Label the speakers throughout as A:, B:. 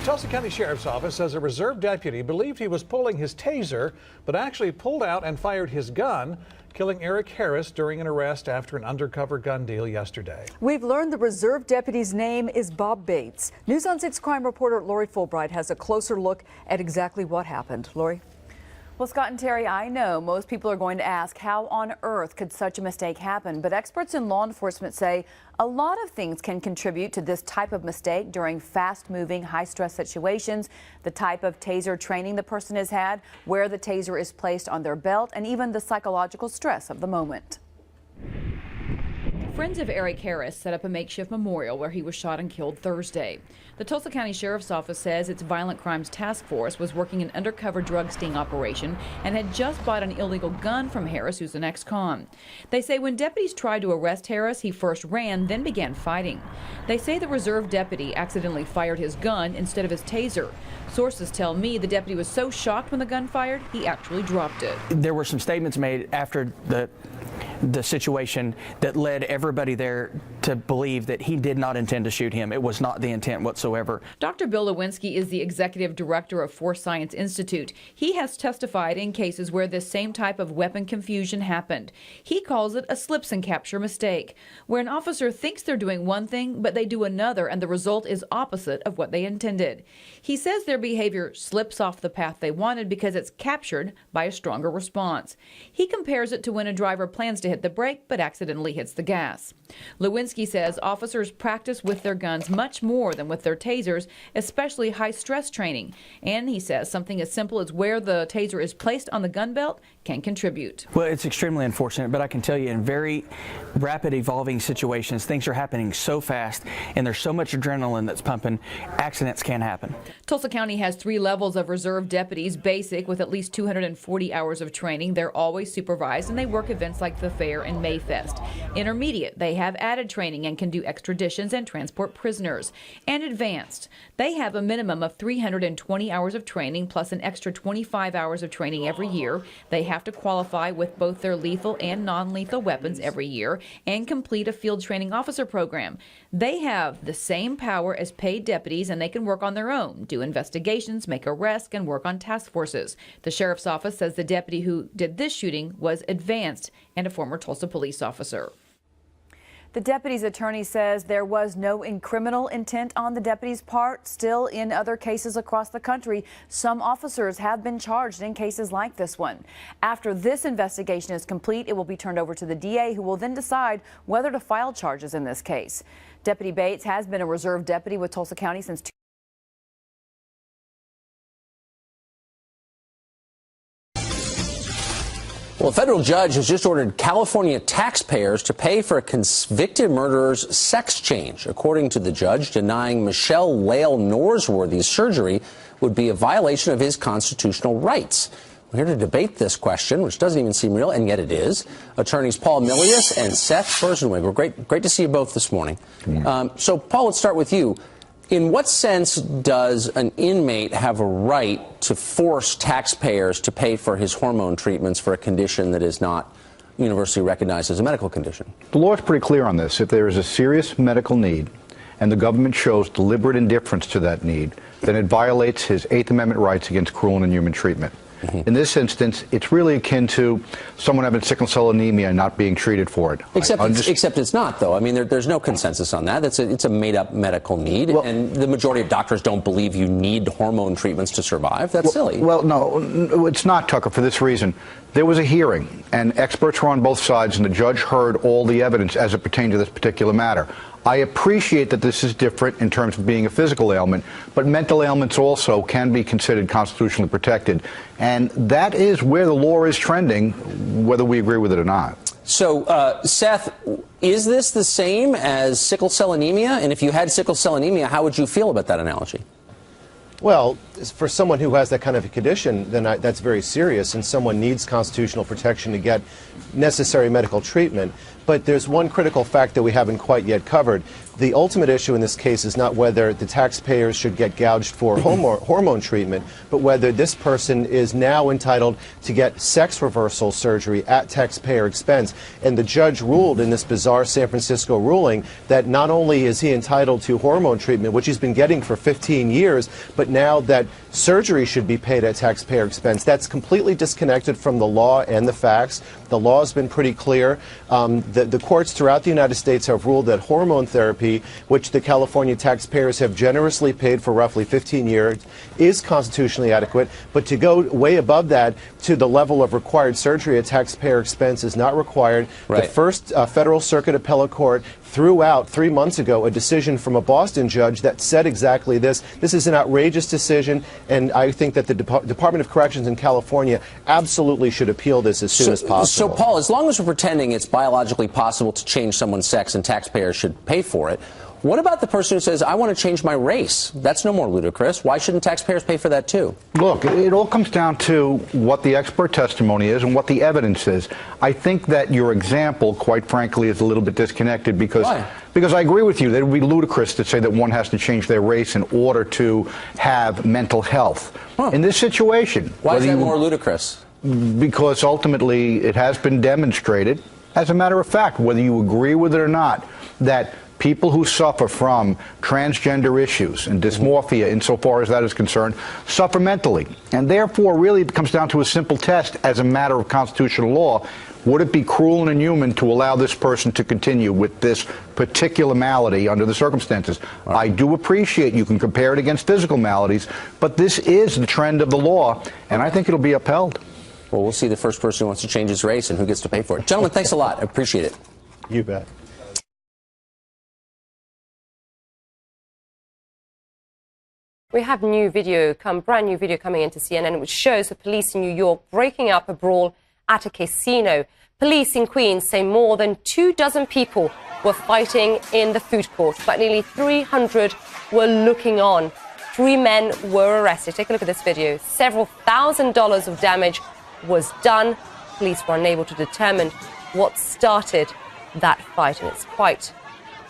A: Tulsa County Sheriff's Office says a reserve deputy believed he was pulling his taser, but actually pulled out and fired his gun, killing Eric Harris during an arrest after an undercover gun deal yesterday.
B: We've learned the reserve deputy's name is Bob Bates. News on 6 crime reporter Lori Fulbright has a closer look at exactly what happened. Lori?
C: Well, Scott and Terry, I know most people are going to ask how on earth could such a mistake happen, but experts in law enforcement say a lot of things can contribute to this type of mistake during fast-moving, high-stress situations, the type of taser training the person has had, where the taser is placed on their belt, and even the psychological stress of the moment. Friends of Eric Harris set up a makeshift memorial where he was shot and killed Thursday. The Tulsa County Sheriff's Office says its Violent Crimes Task Force was working an undercover drug sting operation and had just bought an illegal gun from Harris, who's an ex-con. They say when deputies tried to arrest Harris, he first ran, then began fighting. They say the reserve deputy accidentally fired his gun instead of his taser. Sources tell me the deputy was so shocked when the gun fired, he actually dropped it.
D: There were some statements made after the situation that led everybody there to believe that he did not intend to shoot him. It was not the intent whatsoever.
C: Dr. Bill Lewinsky is the executive director of Force Science Institute. He has testified in cases where this same type of weapon confusion happened. He calls it a slips and capture mistake, where an officer thinks they're doing one thing, but they do another, and the result is opposite of what they intended. He says their behavior slips off the path they wanted because it's captured by a stronger response. He compares it to when a driver plans to hit the brake but accidentally hits the gas. Lewinsky says officers practice with their guns much more than with their tasers, especially high-stress training. And he says something as simple as where the taser is placed on the gun belt can contribute.
D: Well, it's extremely unfortunate, but I can tell you in very rapid evolving situations, things are happening so fast and there's so much adrenaline that's pumping, accidents can happen.
C: Tulsa County has 3 levels of reserve deputies: basic with at least 240 hours of training. They're always supervised and they work events like the fair and Mayfest. Intermediate, they have added training and can do extraditions and transport prisoners. And advanced, they have a minimum of 320 hours of training plus an extra 25 hours of training every year. They have to qualify with both their lethal and non-lethal weapons every year and complete a field training officer program. They have the same power as paid deputies and they can work on their own, do investigations, make arrests, and work on task forces. The sheriff's office says the deputy who did this shooting was advanced and a former Tulsa police officer. The deputy's attorney says there was no criminal intent on the deputy's part. Still, in other cases across the country, some officers have been charged in cases like this one. After this investigation is complete, it will be turned over to the DA, who will then decide whether to file charges in this case. Deputy Bates has been a reserve deputy with Tulsa County since
E: Well, a federal judge has just ordered California taxpayers to pay for a convicted murderer's sex change. According to the judge, denying Michelle Lael Norsworthy's surgery would be a violation of his constitutional rights. We're here to debate this question, which doesn't even seem real, and yet it is. Attorneys Paul Milius and Seth Furstenweg. Great to see you both this morning. So, Paul, let's start with you. In what sense does an inmate have a right to force taxpayers to pay for his hormone treatments for a condition that is not universally recognized as a medical condition?
F: The law is pretty clear on this. If there is a serious medical need and the government shows deliberate indifference to that need, then it violates his 8th Amendment rights against cruel and inhuman treatment. In this instance, it's really akin to someone having sickle cell anemia and not being treated for it.
E: Except it's not, though. I mean, there's no consensus on that. It's a made-up medical need, and the majority of doctors don't believe you need hormone treatments to survive. That's silly.
F: Well, no, it's not, Tucker, for this reason. There was a hearing, and experts were on both sides, and the judge heard all the evidence as it pertained to this particular matter. I appreciate that this is different in terms of being a physical ailment, but mental ailments also can be considered constitutionally protected. And that is where the law is trending, whether we agree with it or not.
E: So, Seth, is this the same as sickle cell anemia? And if you had sickle cell anemia, how would you feel about that analogy?
G: Well, for someone who has that kind of a condition, then that's very serious, and someone needs constitutional protection to get necessary medical treatment. But there's one critical fact that we haven't quite yet covered. The ultimate issue in this case is not whether the taxpayers should get gouged for hormone treatment, but whether this person is now entitled to get sex reversal surgery at taxpayer expense. And the judge ruled in this bizarre San Francisco ruling that not only is he entitled to hormone treatment, which he's been getting for 15 years, but now that surgery should be paid at taxpayer expense. That's completely disconnected from the law and the facts. The law has been pretty clear. The courts throughout the United States have ruled that hormone therapy, which the California taxpayers have generously paid for roughly 15 years, is constitutionally adequate. But to go way above that to the level of required surgery at taxpayer expense is not required.
E: Right.
G: The First Federal Circuit Appellate Court threw out 3 months ago a decision from a Boston judge that said exactly this. This is an outrageous decision, and I think that the Department of Corrections in California absolutely should appeal this as soon as possible.
E: So, Paul, as long as we're pretending it's biologically possible to change someone's sex and taxpayers should pay for it, what about the person who says, I want to change my race? That's no more ludicrous. Why shouldn't taxpayers pay for that, too?
F: Look, it all comes down to what the expert testimony is and what the evidence is. I think that your example, quite frankly, is a little bit disconnected because I agree with you that it would be ludicrous to say that one has to change their race in order to have mental health. In this situation...
E: Why is that more ludicrous?
F: Because ultimately it has been demonstrated, as a matter of fact, whether you agree with it or not, that people who suffer from transgender issues and dysmorphia, insofar as that is concerned, suffer mentally. And therefore, really, it comes down to a simple test as a matter of constitutional law. Would it be cruel and inhuman to allow this person to continue with this particular malady under the circumstances? I do appreciate you can compare it against physical maladies, but this is the trend of the law, and I think it'll be upheld.
E: Well, we'll see the first person who wants to change his race and who gets to pay for it. Gentlemen, thanks a lot. I appreciate it.
G: You bet.
H: We have brand new video coming into CNN, which shows the police in New York breaking up a brawl at a casino. Police in Queens say more than 24 people were fighting in the food court, but nearly 300 were looking on. 3 men were arrested. Take a look at this video. Several $1,000s of damage was done. Police were unable to determine what started that fight, and it's quite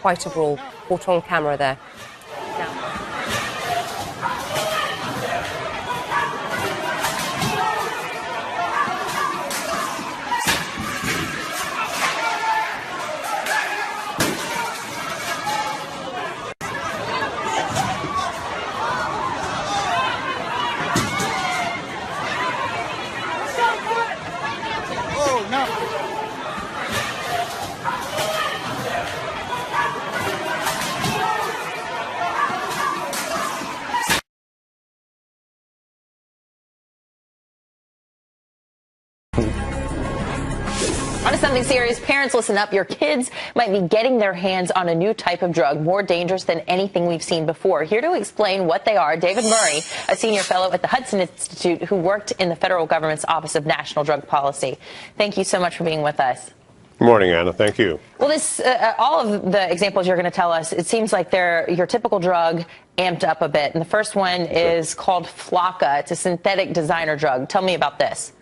H: a brawl. Caught on camera there.
I: On to something serious. Parents, listen up. Your kids might be getting their hands on a new type of drug, more dangerous than anything we've seen before. Here to explain what they are, David Murray, a senior fellow at the Hudson Institute who worked in the federal government's Office of National Drug Policy. Thank you so much for being with us.
J: Good morning, Anna. Thank you.
I: Well, this all of the examples you're going to tell us, it seems like they're your typical drug amped up a bit. And the first one is called Flocka. It's a synthetic designer drug. Tell me about this.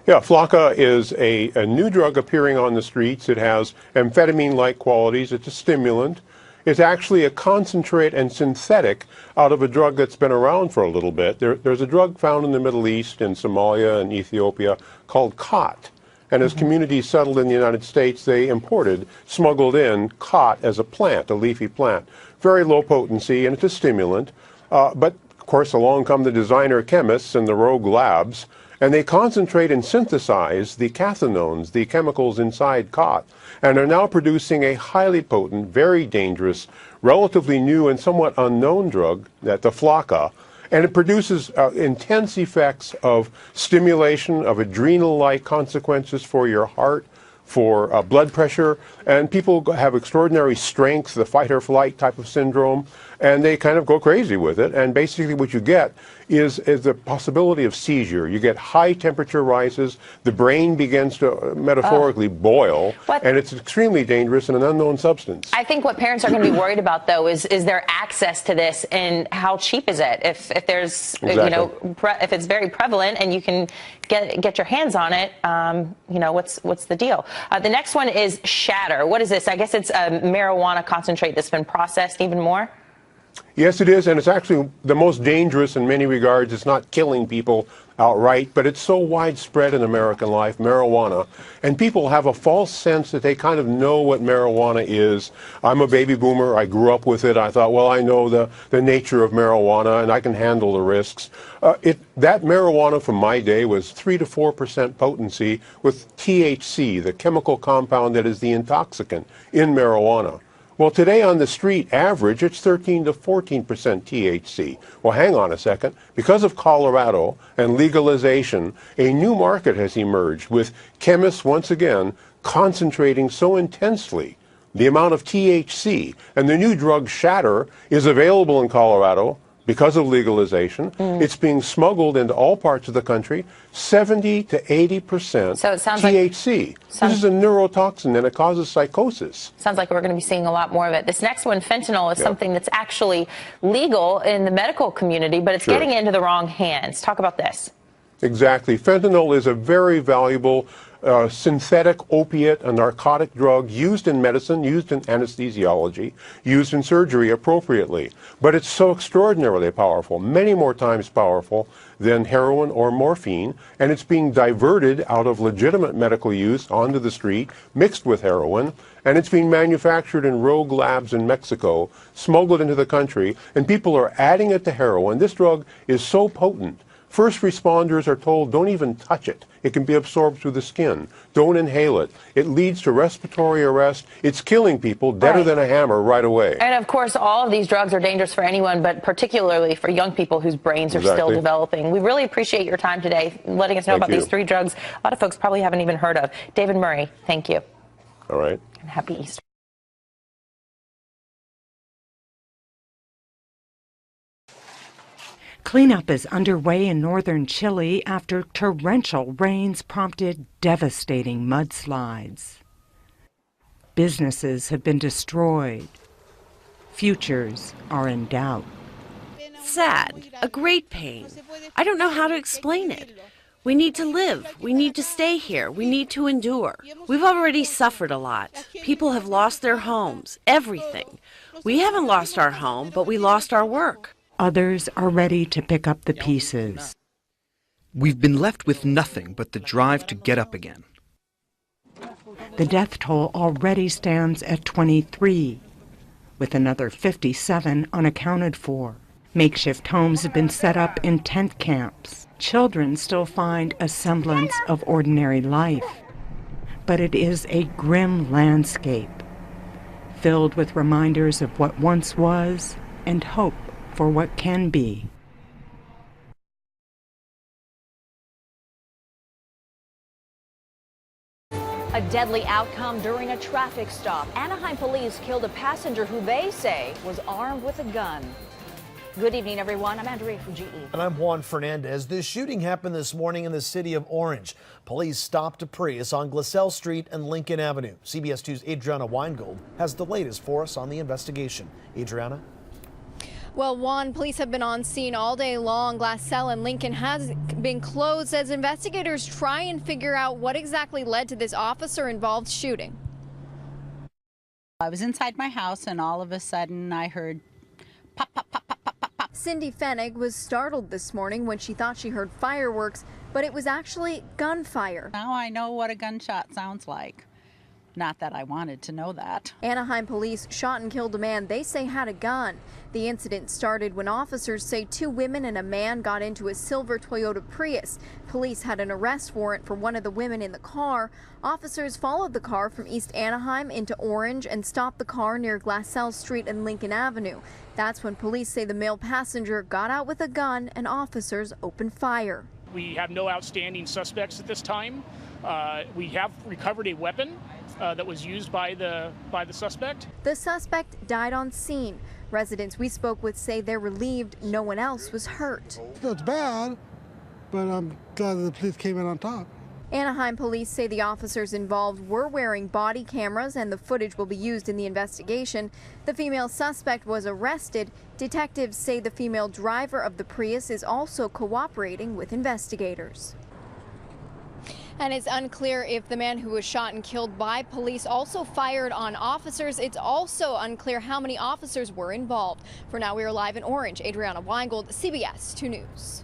J: Yeah, Flocka is a new drug appearing on the streets. It has amphetamine-like qualities. It's a stimulant. It's actually a concentrate and synthetic out of a drug that's been around for a little bit. There's a drug found in the Middle East, in Somalia and Ethiopia, called khat. And as communities settled in the United States, they smuggled in khat as a plant, a leafy plant. Very low potency, and it's a stimulant. But, of course, along come the designer chemists and the rogue labs, and they concentrate and synthesize the cathinones, the chemicals inside khat, and are now producing a highly potent, very dangerous, relatively new and somewhat unknown drug, the Flocka. And it produces intense effects of stimulation, of adrenal-like consequences for your heart, for blood pressure, and people have extraordinary strength, the fight or flight type of syndrome, and they kind of go crazy with it. And basically what you get is the possibility of seizure. You get high temperature rises, the brain begins to metaphorically boil, and it's extremely dangerous and an unknown substance.
I: I think what parents are going to be worried about, though, is their access to this and how cheap is it? If there's,
J: Exactly.
I: you know, if it's very prevalent and you can get your hands on it, you know, what's the deal? The next one is shatter. What is this? I guess it's a marijuana concentrate that's been processed even more.
J: Yes, it is, and it's actually the most dangerous in many regards. It's not killing people outright, but it's so widespread in American life, marijuana, and people have a false sense that they kind of know what marijuana is. I'm a baby boomer. I grew up with it. I thought, well, I know the nature of marijuana, and I can handle the risks. That marijuana from my day was 3 to 4% potency with THC, the chemical compound that is the intoxicant in marijuana. Well, today on the street average, it's 13 to 14% THC. Well, hang on a second. Because of Colorado and legalization, a new market has emerged with chemists once again concentrating so intensely the amount of THC. And the new drug Shatter is available in Colorado because of legalization. It's being smuggled into all parts of the country, 70 to 80%
I: So it sounds
J: THC. This is a neurotoxin and it causes psychosis.
I: Sounds like we're going to be seeing a lot more of it. This next one, fentanyl, is something that's actually legal in the medical community, but it's getting into the wrong hands. Talk about this.
J: Exactly. Fentanyl is a very valuable synthetic opiate, a narcotic drug used in medicine, used in anesthesiology, used in surgery appropriately. But it's so extraordinarily powerful, many more times powerful than heroin or morphine, and it's being diverted out of legitimate medical use onto the street, mixed with heroin, and it's being manufactured in rogue labs in Mexico, smuggled into the country, and people are adding it to heroin. This drug is so potent. First responders are told, don't even touch it. It can be absorbed through the skin. Don't inhale it. It leads to respiratory arrest. It's killing people deader than a hammer right away.
I: And of course, all of these drugs are dangerous for anyone, but particularly for young people whose brains are still developing. We really appreciate your time today, letting us know about these 3 drugs a lot of folks probably haven't even heard of. David Murray, thank you.
J: All right.
I: And happy Easter.
K: Cleanup is underway in northern Chile after torrential rains prompted devastating mudslides. Businesses have been destroyed. Futures are in doubt.
L: Sad, a great pain. I don't know how to explain it. We need to live. We need to stay here. We need to endure. We've already suffered a lot. People have lost their homes, everything. We haven't lost our home, but we lost our work.
K: Others are ready to pick up the pieces.
M: We've been left with nothing but the drive to get up again.
K: The death toll already stands at 23, with another 57 unaccounted for. Makeshift homes have been set up in tent camps. Children still find a semblance of ordinary life. But it is a grim landscape, filled with reminders of what once was and hope for what can be.
N: A deadly outcome during a traffic stop. Anaheim police killed a passenger who they say was armed with a gun. Good evening, everyone. I'm Andrea from GE.
O: And I'm Juan Fernandez. This shooting happened this morning in the city of Orange. Police stopped a Prius on Glasell Street and Lincoln Avenue. CBS 2's Adriana Weingold has the latest for us on the investigation. Adriana?
P: Well, Juan, police have been on scene all day long. Glasell and Lincoln has been closed as investigators try and figure out what exactly led to this officer-involved shooting.
Q: I was inside my house and all of a sudden I heard pop, pop, pop, pop, pop, pop, pop.
P: Cindy Fennig was startled this morning when she thought she heard fireworks, but it was actually gunfire.
Q: Now I know what a gunshot sounds like. Not that I wanted to know that.
P: Anaheim police shot and killed a man they say had a gun. The incident started when officers say 2 women and a man got into a silver Toyota Prius. Police had an arrest warrant for one of the women in the car. Officers followed the car from East Anaheim into Orange and stopped the car near Glasell Street and Lincoln Avenue. That's when police say the male passenger got out with a gun and officers opened fire.
R: We have no outstanding suspects at this time. We have recovered a weapon that was used by the suspect.
P: The suspect died on scene. Residents we spoke with say they're relieved no one else was hurt.
S: It's bad, but I'm glad that the police came in on top.
P: Anaheim police say the officers involved were wearing body cameras and the footage will be used in the investigation. The female suspect was arrested. Detectives say the female driver of the Prius is also cooperating with investigators. And it's unclear if the man who was shot and killed by police also fired on officers. It's also unclear how many officers were involved. For now, we are live in Orange. Adriana Weingold, CBS 2 News.